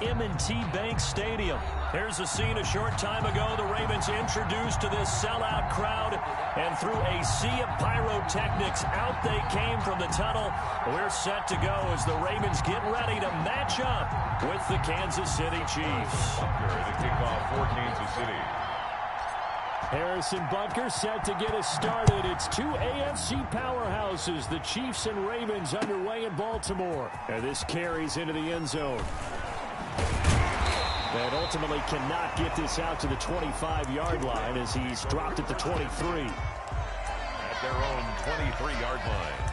M&T Bank Stadium. Here's a scene a short time ago. The Ravens introduced to this sellout crowd, and through a sea of pyrotechnics, out they came from the tunnel. We're set to go as the Ravens get ready to match up with the Kansas City Chiefs. The kickoff for Kansas City. Harrison Butker set to get us started. It's two AFC powerhouses, the Chiefs and Ravens, underway in Baltimore. And this carries into the end zone. And ultimately cannot get this out to the 25-yard line as he's dropped at the 23. At their own 23-yard line.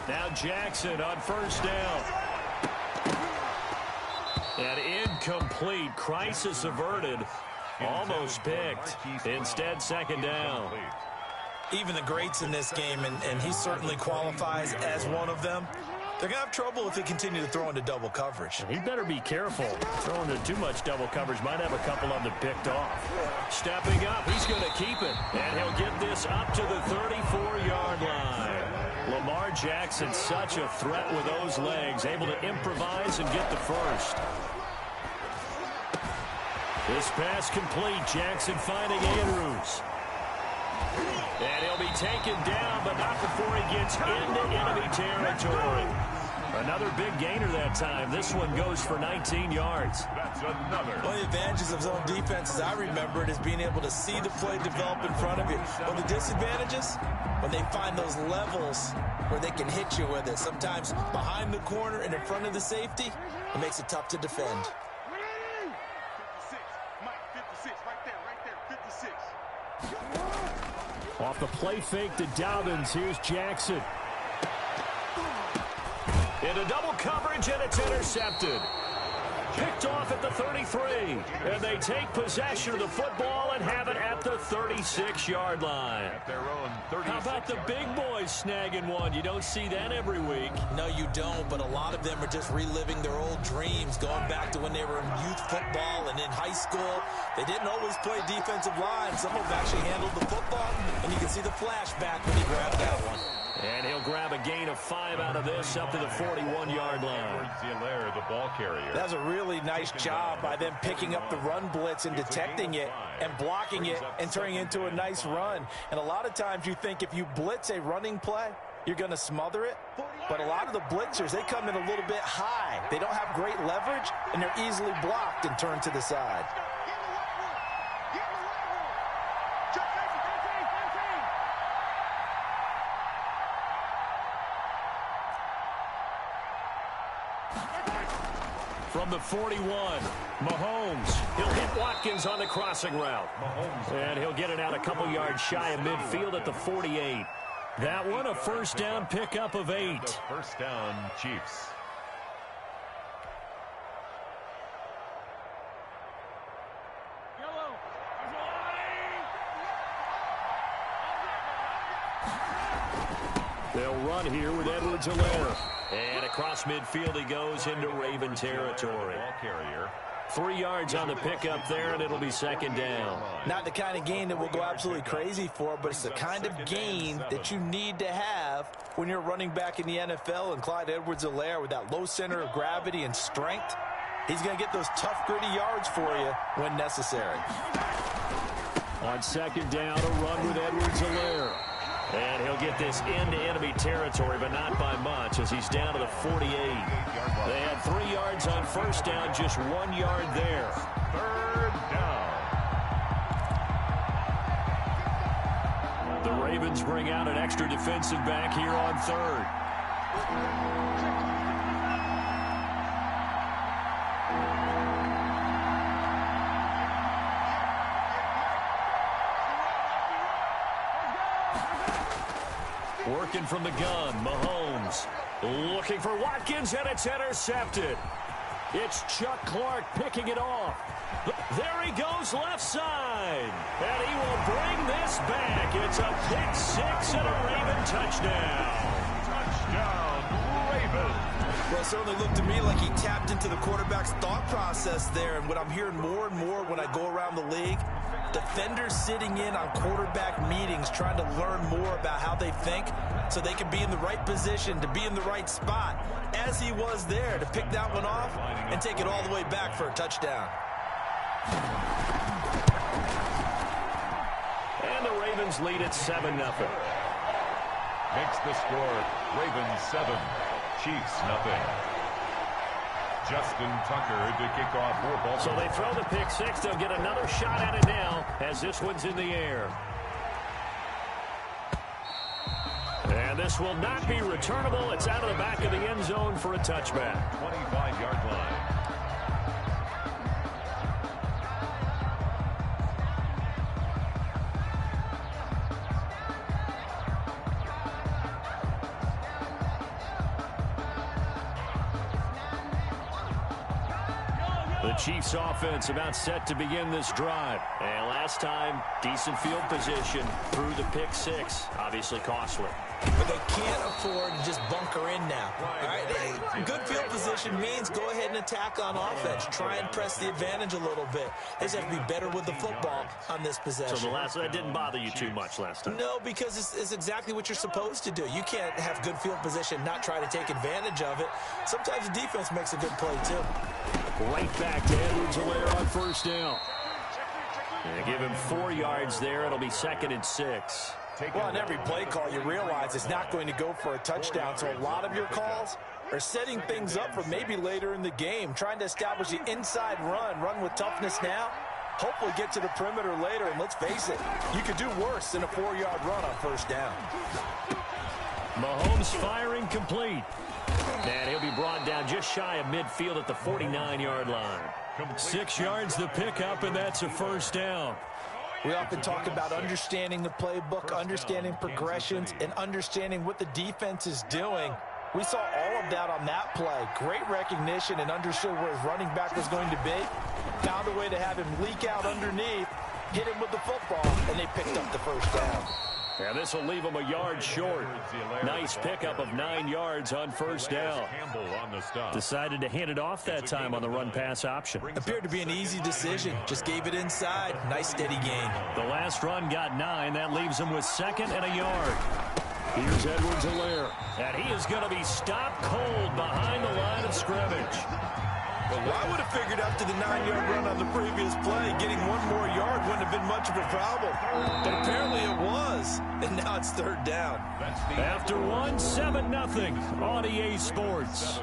Now Jackson on first down. And incomplete. Crisis averted. Almost picked. Instead, second down. Even the greats in this game, and he certainly qualifies as one of them, they're going to have trouble if they continue to throw into double coverage. He better be careful. Throwing into too much double coverage might have a couple of them picked off. Stepping up, he's going to keep it. And he'll get this up to the 34-yard line. Lamar Jackson, such a threat with those legs, able to improvise and get the first. This pass complete. Jackson finding Andrews. And he'll be taken down, but not before he gets into enemy territory. Another big gainer that time. This one goes for 19 yards. That's another. One of the advantages of zone defense, as I remember it, is being able to see the play develop in front of you. One of the disadvantages, when they find those levels where they can hit you with it. Sometimes behind the corner and in front of the safety, it makes it tough to defend. 56. Mike, 56. Right there. 56. Off the play fake to Dobbins. Here's Jackson. Into double coverage, and it's intercepted. Picked off at the 33. And they take possession of the football and have it at the 36-yard line. At their own 36. How about the big boys snagging one? You don't see that every week. No, you don't, but a lot of them are just reliving their old dreams, going back to when they were in youth football and in high school. They didn't always play defensive line. Some of them actually handled the football, and you can see the flashback when he grabbed that one. And he'll grab a gain of 5 out of this up to the 41-yard line. The ball carrier. That was a really nice job by them picking up the run blitz and detecting it and blocking it and turning it into a nice run. And a lot of times you think if you blitz a running play, you're going to smother it. But a lot of the blitzers, they come in a little bit high. They don't have great leverage, and they're easily blocked and turned to the side. From the 41, Mahomes. He'll hit Watkins on the crossing route. And he'll get it out a couple yards shy of midfield at the 48. That one a first down pickup of 8. First down, Chiefs. They'll run here with Edwards-Helaire. And across midfield he goes into Raven territory. Ball carrier. 3 yards on the pickup there, and it'll be second down. Not the kind of gain that we'll go absolutely crazy for, but it's the kind of gain that you need to have when you're running back in the NFL. And Clyde Edwards-Helaire, with that low center of gravity and strength, he's going to get those tough, gritty yards for you when necessary. On second down, a run with Edwards-Helaire. And he'll get this into enemy territory, but not by much, as he's down to the 48. They had 3 yards on first down, just 1 yard there. Third down. The Ravens bring out an extra defensive back here on third. Working from the gun, Mahomes looking for Watkins, and it's intercepted. It's Chuck Clark picking it off. There he goes left side. And he will bring this back. It's a pick six and a Raven touchdown. Touchdown, Ravens. Well, it certainly looked to me like he tapped into the quarterback's thought process there. And what I'm hearing more and more when I go around the league, defenders sitting in on quarterback meetings trying to learn more about how they think so they can be in the right position, to be in the right spot, as he was there, to pick that one off and take it all the way back for a touchdown. And the Ravens lead at 7-0. Makes the score Ravens 7, Chiefs nothing. Justin Tucker to kick off for Baltimore. So they throw the pick six. They'll get another shot at it now as this one's in the air. And this will not be returnable. It's out of the back of the end zone for a touchback. 25-yard line. The Chiefs offense about set to begin this drive. And last time, decent field position through the pick six. Obviously costly. But they can't afford to just bunker in now. All right? Good field position means go ahead and attack on offense. Try and press the advantage a little bit. They just have to be better with the football on this possession. So that didn't bother you too much last time? No, because it's exactly what you're supposed to do. You can't have good field position, not try to take advantage of it. Sometimes the defense makes a good play, too. Right back to Edwards-Helaire on first down. And give him 4 yards there. It'll be 2nd and 6. Well, on every play call, you realize it's not going to go for a touchdown. So a lot of your calls are setting things up for maybe later in the game, trying to establish the inside run with toughness now. Hopefully get to the perimeter later, and let's face it, you could do worse than a 4-yard run on first down. Mahomes firing complete. And he'll be brought down just shy of midfield at the 49-yard line. 6 yards the pickup, and that's a first down. We often talk about understanding the playbook, understanding progressions, and understanding what the defense is doing. We saw all of that on that play. Great recognition and understood where his running back was going to be. Found a way to have him leak out underneath, hit him with the football, and they picked up the first down. And this will leave him a yard short. Nice pickup of 9 yards on first down. Decided to hand it off that time on the run-pass option. Appeared to be an easy decision. Just gave it inside. Nice steady gain. The last run got 9. That leaves him with 2nd and a yard. Here's Edwards-Helaire. And he is going to be stopped cold behind the line of scrimmage. Well, I would have figured after the 9-yard run on the previous play, getting 1 more yard wouldn't have been much of a problem. But apparently it was, and now it's 3rd down. After 1, 7-0 on EA Sports.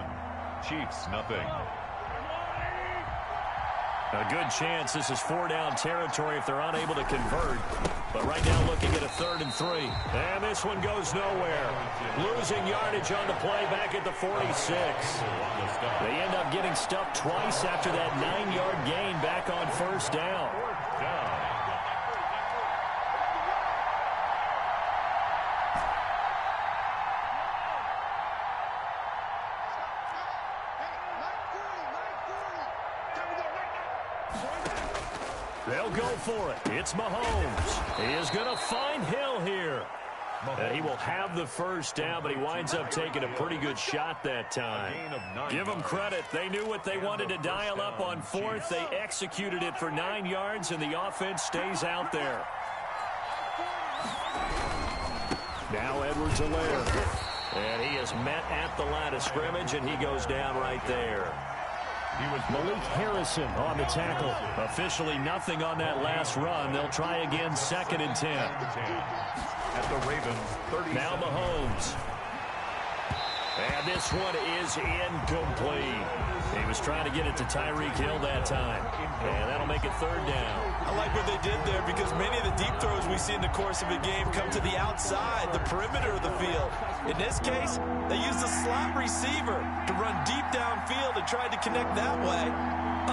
Chiefs nothing. A good chance this is 4-down territory if they're unable to convert. But right now looking at a 3rd and 3. And this one goes nowhere. Losing yardage on the play back at the 46. They end up getting stuffed twice after that 9-yard gain back on first down. They'll go for it. It's Mahomes. He is going to find Hill here. And he will have the first down, but he winds up taking a pretty good shot that time. Give them credit. They knew what they wanted to dial up on 4th. They executed it for 9 yards, and the offense stays out there. Now Edwards-Helaire. And he is met at the line of scrimmage, and he goes down right there. Malik Harrison on the tackle. Officially nothing on that last run. They'll try again 2nd and 10. At the Ravens, 30. Now Mahomes. And this one is incomplete. He was trying to get it to Tyreek Hill that time. And that'll make it 3rd down. I like what they did there because many of the deep throws we see in the course of a game come to the outside, the perimeter of the field. In this case, they used a slot receiver to run deep downfield and tried to connect that way.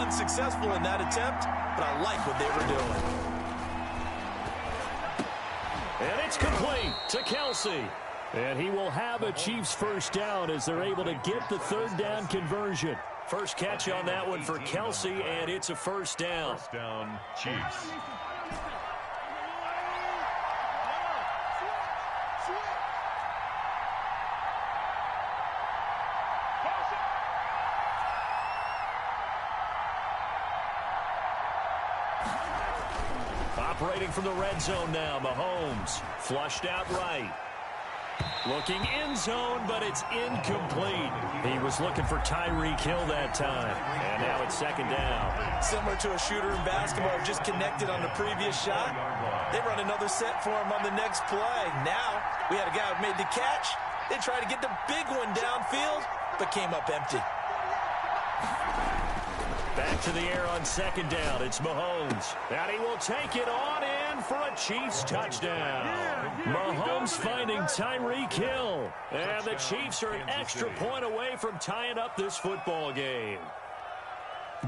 Unsuccessful in that attempt, but I like what they were doing. And it's complete to Kelsey. And he will have a Chiefs first down as they're able to get the 3rd down conversion. First catch on that one for Kelsey, and it's a first down. First down, Chiefs. Operating from the red zone now, Mahomes. Flushed out right. Looking end zone, but it's incomplete. He was looking for Tyreek Hill that time. And now it's second down. Similar to a shooter in basketball, just connected on the previous shot. They run another set for him on the next play. Now, we had a guy who made the catch. They tried to get the big one downfield, but came up empty. Back to the air on second down. It's Mahomes. And he will take it on in for a Chiefs touchdown. Mahomes finding Tyreek Hill. And the Chiefs are an extra point away from tying up this football game.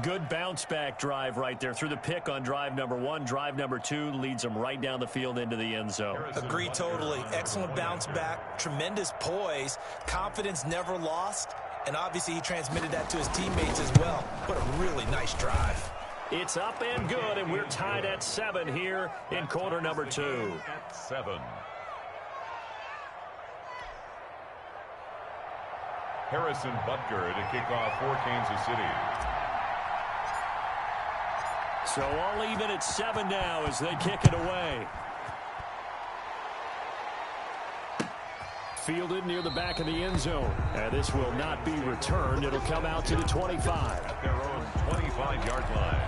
Good bounce-back drive right there through the pick on drive number 1. Drive number 2 leads them right down the field into the end zone. Agree totally. Excellent bounce-back, tremendous poise, confidence never lost, and obviously he transmitted that to his teammates as well. What a really nice drive. It's up and good, and we're tied at 7 here in quarter number 2. At 7. Harrison Butker to kick off for Kansas City. So all even at 7 now as they kick it away. Fielded near the back of the end zone. And this will not be returned. It'll come out to the 25. At their own 25-yard line.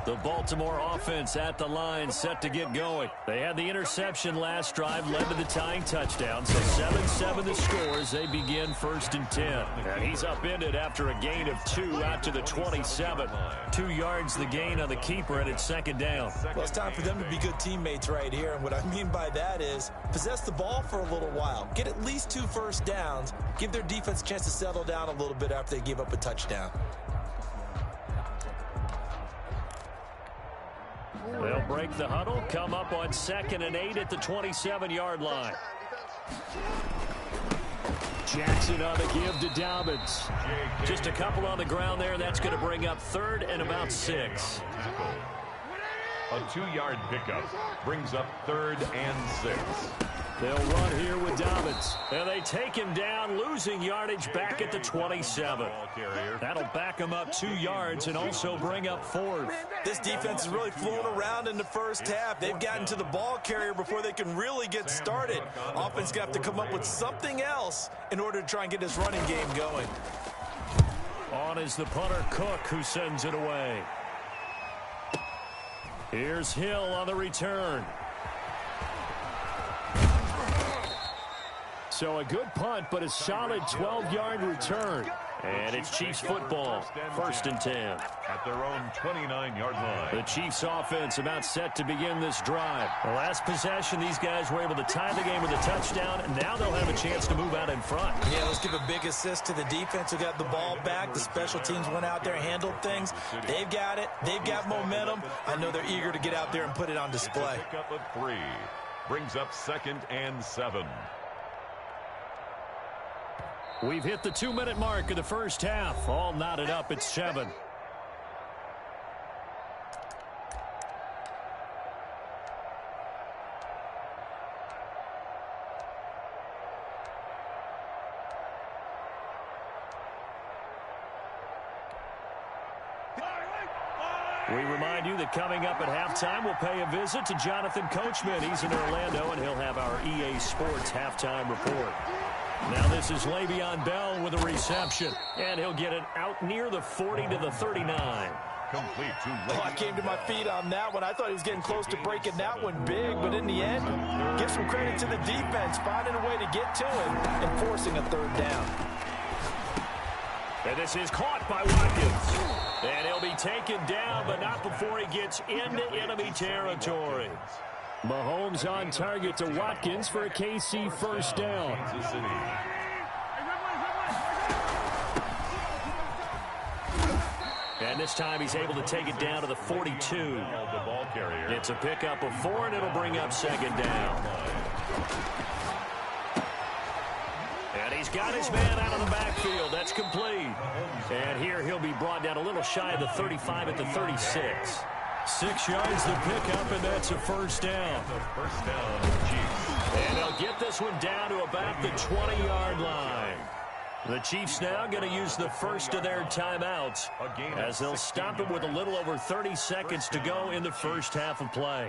The Baltimore offense at the line, set to get going. They had the interception last drive, led to the tying touchdown. So 7-7 the score as they begin 1st and 10. And he's upended after a gain of 2 out to the 27. 2 yards the gain on the keeper, and it's second down. Well, it's time for them to be good teammates right here. And what I mean by that is possess the ball for a little while. Get at least 2 first downs. Give their defense a chance to settle down a little bit after they give up a touchdown. They'll break the huddle, come up on 2nd and 8 at the 27-yard line. Jackson on the give to Dobbins. Just a couple on the ground there. That's going to bring up 3rd and about 6. A 2-yard pickup brings up 3rd and 6. They'll run here with Dobbins. And they take him down, losing yardage back at the 27. That'll back him up 2 yards and also bring up 4th. This defense is really flown around in the first half. They've gotten to the ball carrier before they can really get started. Offense got to have to come up with something else in order to try and get this running game going. On is the punter, Cook, who sends it away. Here's Hill on the return. So a good punt, but a solid 12-yard return. And it's Chiefs football, 1st and 10. At their own 29-yard line. The Chiefs offense about set to begin this drive. The last possession, these guys were able to tie the game with a touchdown, and now they'll have a chance to move out in front. Yeah, let's give a big assist to the defense who got the ball back. The special teams went out there and handled things. They've got it. They've got momentum. I know they're eager to get out there and put it on display. Pick up of 3. Brings up 2nd and 7. We've hit the 2-minute mark of the first half. All knotted up at 7. We remind you that coming up at halftime, we'll pay a visit to Jonathan Coachman. He's in Orlando, and he'll have our EA Sports halftime report. Now this is Le'Veon Bell with a reception, and he'll get it out near the 40 to the 39. Complete to I came to my feet on that one. I thought he was getting close to breaking that one big, but in the end, give some credit to the defense, finding a way to get to him and forcing a 3rd down. And this is caught by Watkins. And he'll be taken down, but not before he gets into enemy territory. Mahomes on target to Watkins for a KC first down. And this time he's able to take it down to the 42. The ball carrier. It's a pickup of 4, and it'll bring up second down. And he's got his man out of the backfield. That's complete. And here he'll be brought down a little shy of the 35 at the 36. 6 yards to pick up, and that's a first down. First down, Chiefs. And they'll get this one down to about the 20-yard line. The Chiefs now going to use the first of their timeouts as they'll stop it with a little over 30 seconds to go in the first half of play.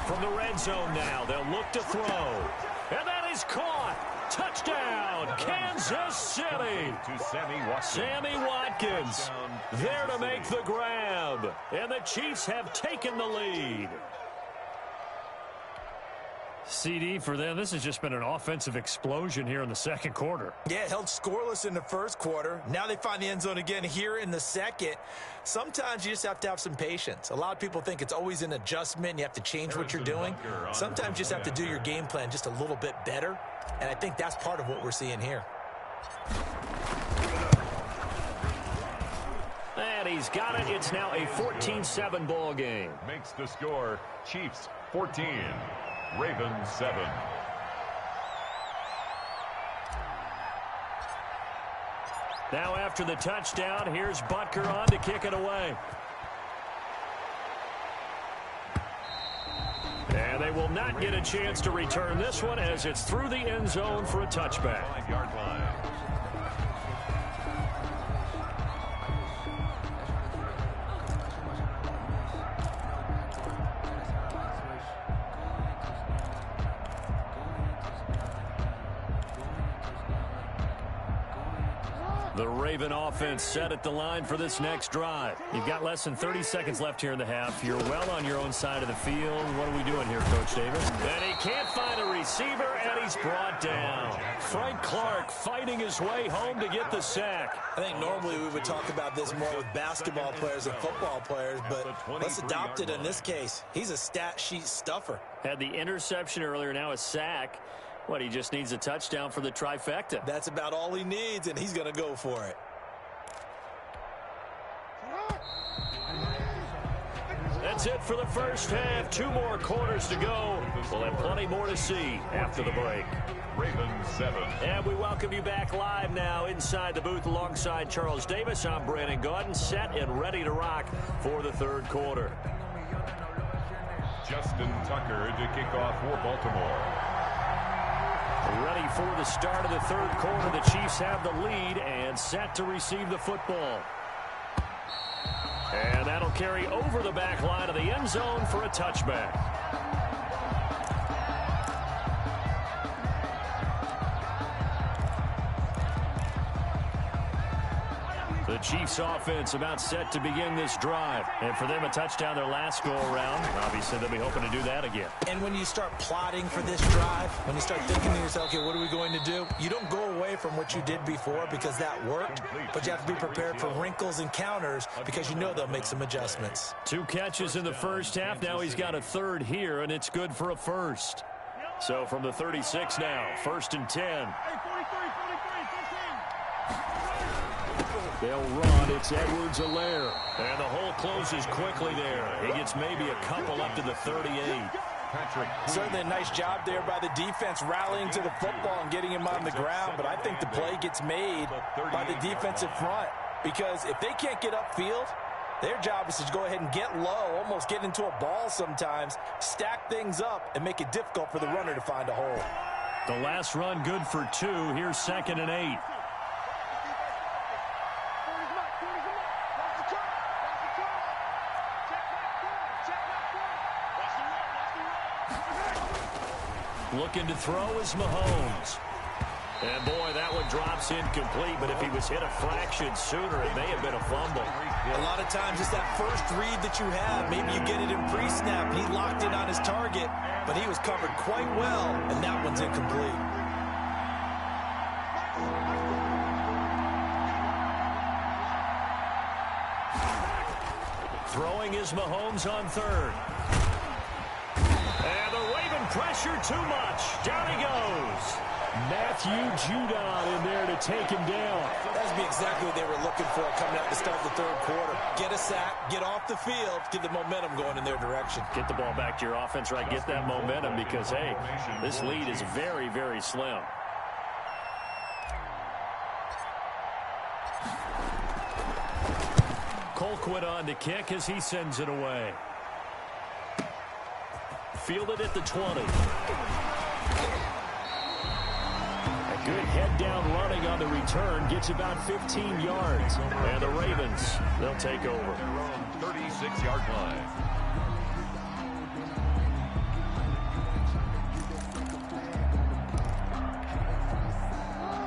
From the red zone now, they'll look to throw. And that is caught. Touchdown, Kansas City. To Sammy Watkins. Sammy Watkins there to make the grab. And the Chiefs have taken the lead. CD for them, this has just been an offensive explosion here in the second quarter. Yeah, held scoreless in the first quarter. Now they find the end zone again here in the second. Sometimes you just have to have some patience. A lot of people think it's always an adjustment. You have to change what you're doing. Sometimes you just have to do your game plan just a little bit better. And I think that's part of what we're seeing here. And he's got it. It's now a 14-7 ball game. Makes the score Chiefs 14. Ravens 7. Now after the touchdown, here's Butker on to kick it away. And they will not get a chance to return this one as it's through the end zone for a touchback. 5-yard line. The Raven offense set at the line for this next drive. You've got less than 30 seconds left here in the half. You're well on your own side of the field. What are we doing here, Coach Davis? And he can't find a receiver, and he's brought down. Frank Clark fighting his way home to get the sack. I think normally we would talk about this more with basketball players and football players, but let's adopt it in this case. He's a stat sheet stuffer. Had the interception earlier, now a sack. What, he just needs a touchdown for the trifecta. That's about all he needs, and he's going to go for it. That's it for the first half. 2 more quarters to go. We'll have plenty more to see after the break. Ravens 7. And we welcome you back live now inside the booth alongside Charles Davis. I'm Brandon Gaudin, set and ready to rock for the third quarter. Justin Tucker to kick off for Baltimore. Ready for the start of the third quarter. The Chiefs have the lead and set to receive the football. And that'll carry over the back line of the end zone for a touchback. The Chiefs offense about set to begin this drive. And for them, a touchdown their last go-around. Obviously, they'll be hoping to do that again. And when you start plotting for this drive, when you start thinking to yourself, okay, what are we going to do? You don't go away from what you did before because that worked, but you have to be prepared for wrinkles and counters because you know they'll make some adjustments. 2 catches in the first half. Now he's got a third here, and it's good for a first. So from the 36 now, 1st and 10. They'll run. It's Edwards-Helaire. And the hole closes quickly there. He gets maybe a couple up to the 38. Certainly a nice job there by the defense rallying to the football and getting him on the ground. But I think the play gets made by the defensive front because if they can't get upfield, their job is to go ahead and get low, almost get into a ball sometimes, stack things up, and make it difficult for the runner to find a hole. The last run good for 2. Here's 2nd and 8. Looking to throw is Mahomes. And, boy, that one drops incomplete, but if he was hit a fraction sooner, it may have been a fumble. A lot of times it's that first read that you have. Maybe you get it in pre-snap, and he locked in on his target, but he was covered quite well, and that one's incomplete. Throwing is Mahomes on third. And the Raven pressure too much. Down he goes. Matthew Judon in there to take him down. That would be exactly what they were looking for coming out to start the third quarter. Get a sack, get off the field, get the momentum going in their direction. Get the ball back to your offense, right? Get that momentum because, hey, this lead is very, very slim. Colquitt on to kick as he sends it away. Fielded at the 20. A good head-down running on the return. Gets about 15 yards. And the Ravens, they'll take over. 36-yard line.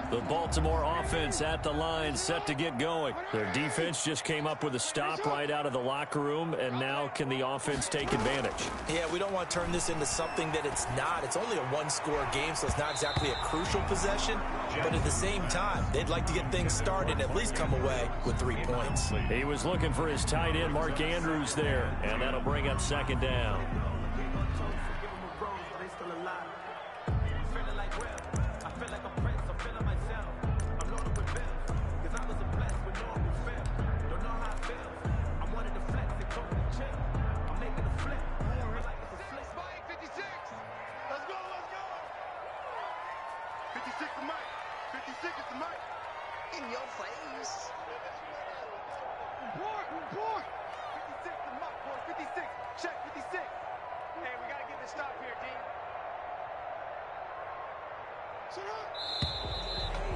The Baltimore offense at the line, set to get going. Their defense just came up with a stop right out of the locker room, and now can the offense take advantage? Yeah, we don't want to turn this into something that it's not. It's only a one-score game, so it's not exactly a crucial possession. But at the same time, they'd like to get things started and at least come away with 3 points. He was looking for his tight end, Mark Andrews, there, and that'll bring up second down.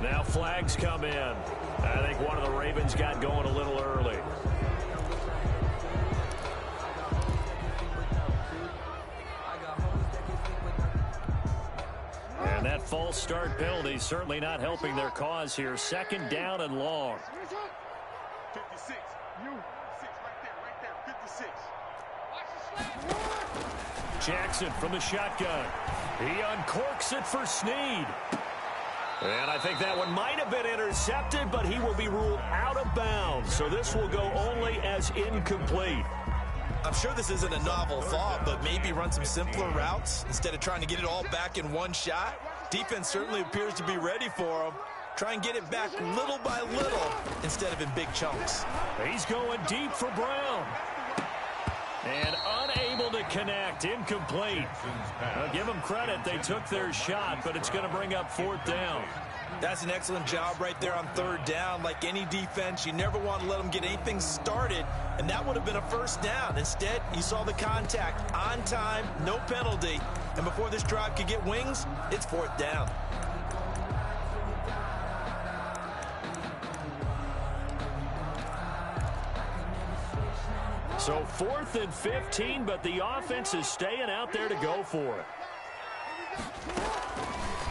Now flags come in. I think one of the Ravens got going a little early. And that false start penalty certainly not helping their cause here. Second down and long. 56. You. 6 right there. 56. Jackson from the shotgun. He uncorks it for Snead. And I think that one might have been intercepted, but he will be ruled out of bounds. So this will go only as incomplete. I'm sure this isn't a novel thought, but maybe run some simpler routes instead of trying to get it all back in one shot. Defense certainly appears to be ready for him. Try and get it back little by little instead of in big chunks. He's going deep for Brown. And unable to connect. Incomplete. Now, give them credit. They took their shot, but it's going to bring up fourth down. That's an excellent job right there on third down. Like any defense, you never want to let them get anything started, and that would have been a first down. Instead, you saw the contact on time, no penalty, and before this drive could get wings, it's fourth down. So 4th and 15, but the offense is staying out there to go for it.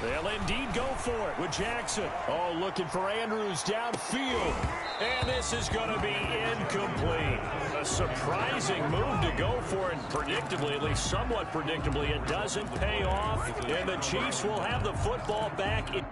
They'll indeed go for it with Jackson. Oh, looking for Andrews downfield. And this is going to be incomplete. A surprising move to go for it. Predictably, at least somewhat predictably, it doesn't pay off. And the Chiefs will have the football back in